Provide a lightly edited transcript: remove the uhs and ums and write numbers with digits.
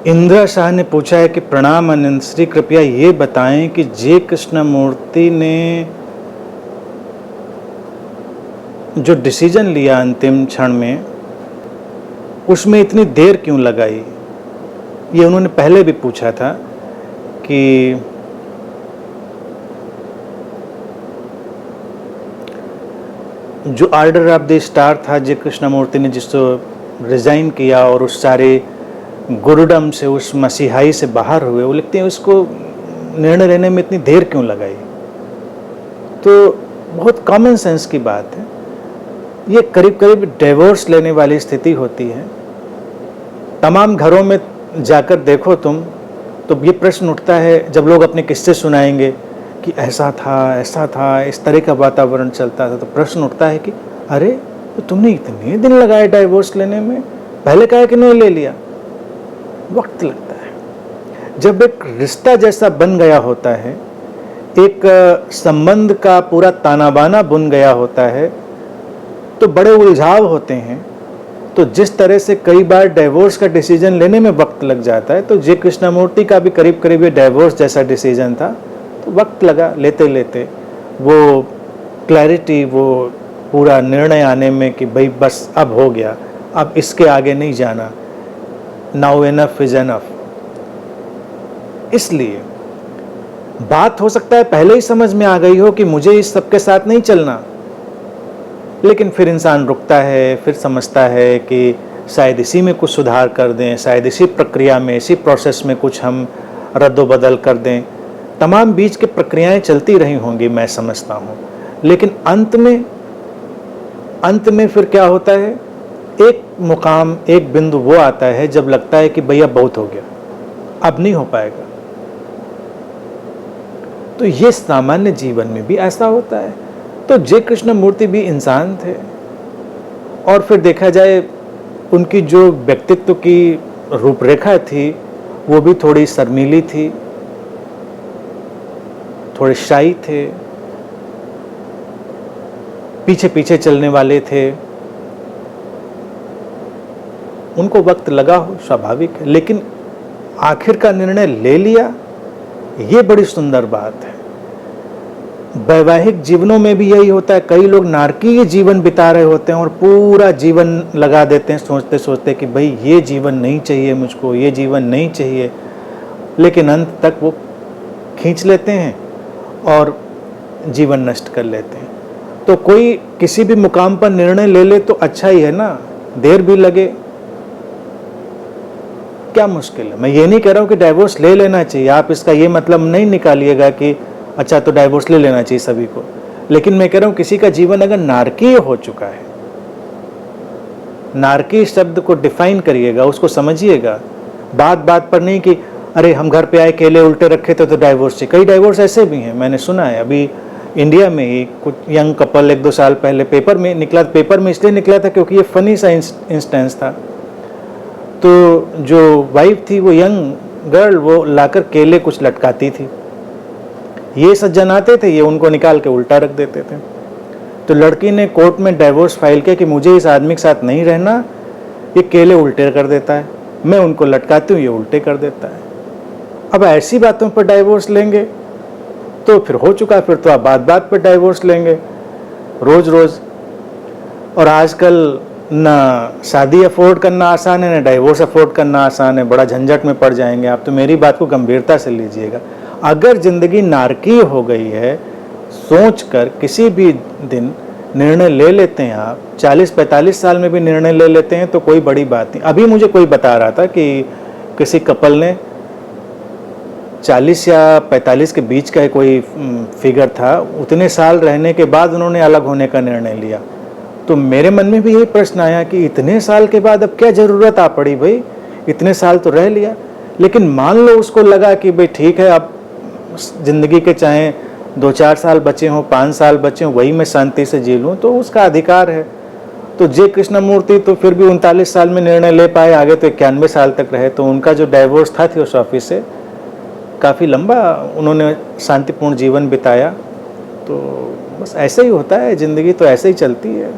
इंदिरा शाह ने पूछा है कि प्रणाम अनंत श्री, कृपया ये बताएं कि जे कृष्णमूर्ति ने जो डिसीजन लिया अंतिम क्षण में, उसमें इतनी देर क्यों लगाई। ये उन्होंने पहले भी पूछा था कि जो ऑर्डर ऑफ द स्टार था जे कृष्णमूर्ति ने जिसको रिजाइन किया और उस सारे गुरुडम से, उस मसीहाई से बाहर हुए, वो लिखते हैं उसको निर्णय लेने में इतनी देर क्यों लगाई। तो बहुत कॉमन सेंस की बात है। ये करीब करीब डिवोर्स लेने वाली स्थिति होती है। तमाम घरों में जाकर देखो तुम, तो ये प्रश्न उठता है जब लोग अपने किस्से सुनाएंगे कि ऐसा था, इस तरह का वातावरण चलता था, तो प्रश्न उठता है कि अरे तो तुमने इतने दिन लगाए डाइवोर्स लेने में, पहले काहे कि नहीं ले लिया। वक्त लगता है। जब एक रिश्ता जैसा बन गया होता है, एक संबंध का पूरा ताना बाना बुन गया होता है, तो बड़े उलझाव होते हैं। तो जिस तरह से कई बार डाइवोर्स का डिसीजन लेने में वक्त लग जाता है, तो जे कृष्णमूर्ति का भी करीब करीब ये डाइवोर्स जैसा डिसीजन था। तो वक्त लगा लेते लेते वो क्लैरिटी, वो पूरा निर्णय आने में कि भाई बस अब हो गया, अब इसके आगे नहीं जाना, नाउ एनफ इज एनफ। इसलिए बात हो सकता है पहले ही समझ में आ गई हो कि मुझे इस सबके साथ नहीं चलना, लेकिन फिर इंसान रुकता है, फिर समझता है कि शायद इसी में कुछ सुधार कर दें, शायद इसी प्रक्रिया में, इसी प्रोसेस में कुछ हम रद्दोबदल कर दें। तमाम बीच की प्रक्रियाएं चलती रही होंगी, मैं समझता हूँ। लेकिन अंत में फिर क्या होता है, एक मुकाम, एक बिंदु वो आता है जब लगता है कि भैया बहुत हो गया, अब नहीं हो पाएगा। तो ये सामान्य जीवन में भी ऐसा होता है। तो जे कृष्णमूर्ति भी इंसान थे, और फिर देखा जाए उनकी जो व्यक्तित्व की रूपरेखा थी वो भी थोड़ी शर्मीली थी, थोड़े शाई थे, पीछे पीछे चलने वाले थे। उनको वक्त लगा हो, स्वाभाविक है, लेकिन आखिर का निर्णय ले लिया। ये बड़ी सुंदर बात है। वैवाहिक जीवनों में भी यही होता है। कई लोग नारकीय जीवन बिता रहे होते हैं और पूरा जीवन लगा देते हैं सोचते सोचते कि भाई ये जीवन नहीं चाहिए मुझको, ये जीवन नहीं चाहिए, लेकिन अंत तक वो खींच लेते हैं और जीवन नष्ट कर लेते हैं। तो कोई किसी भी मुकाम पर निर्णय ले ले तो अच्छा ही है ना, देर भी लगे, क्या मुश्किल है। मैं ये नहीं कह रहा हूँ कि डाइवोर्स ले लेना चाहिए, आप इसका ये मतलब नहीं निकालिएगा कि अच्छा तो डाइवोर्स ले लेना चाहिए सभी को। लेकिन मैं कह रहा हूँ किसी का जीवन अगर नारकीय हो चुका है, नारकीय शब्द को डिफाइन करिएगा, उसको समझिएगा। बात बात पर नहीं कि अरे हम घर पे आए केले उल्टे रखे थे तो डाइवोर्स चाहिए। कई डाइवोर्स ऐसे भी हैं, मैंने सुना है। अभी इंडिया में ही कुछ यंग कपल 1-2 साल पहले पेपर में निकला। पेपर में इसलिए निकला था क्योंकि ये फनी सा इंस्टेंस था। तो जो वाइफ थी वो यंग गर्ल, वो लाकर केले कुछ लटकाती थी। ये सज्जन आते थे, ये उनको निकाल के उल्टा रख देते थे। तो लड़की ने कोर्ट में डाइवोर्स फाइल किया कि मुझे इस आदमी के साथ नहीं रहना, ये केले उल्टे कर देता है, मैं उनको लटकाती हूँ, ये उल्टे कर देता है। अब ऐसी बातों पर डाइवोर्स लेंगे तो फिर हो चुका, फिर तो आप बात बात पर डाइवोर्स लेंगे रोज रोज। और आजकल ना शादी अफोर्ड करना आसान है, ना डाइवोर्स अफोर्ड करना आसान है, बड़ा झंझट में पड़ जाएंगे आप। तो मेरी बात को गंभीरता से लीजिएगा। अगर जिंदगी नारकीय हो गई है, सोचकर किसी भी दिन निर्णय ले लेते हैं आप, 40-45 साल में भी निर्णय ले लेते हैं तो कोई बड़ी बात नहीं। अभी मुझे कोई बता रहा था कि किसी कपल ने 40 या 45 के बीच का कोई फिगर था, उतने साल रहने के बाद उन्होंने अलग होने का निर्णय लिया। तो मेरे मन में भी यही प्रश्न आया कि इतने साल के बाद अब क्या ज़रूरत आ पड़ी भाई, इतने साल तो रह लिया। लेकिन मान लो उसको लगा कि भाई ठीक है, अब ज़िंदगी के चाहे 2-4 साल बचे हों, 5 साल बचे हों, वही मैं शांति से जी लूँ, तो उसका अधिकार है। तो जे कृष्णमूर्ति तो फिर भी 39 साल में निर्णय ले पाए, आगे तो 91 साल तक रहे। तो उनका जो डाइवोर्स था उस ऑफिस से काफ़ी लंबा उन्होंने शांतिपूर्ण जीवन बिताया। तो बस ऐसे ही होता है, ज़िंदगी तो ऐसे ही चलती है।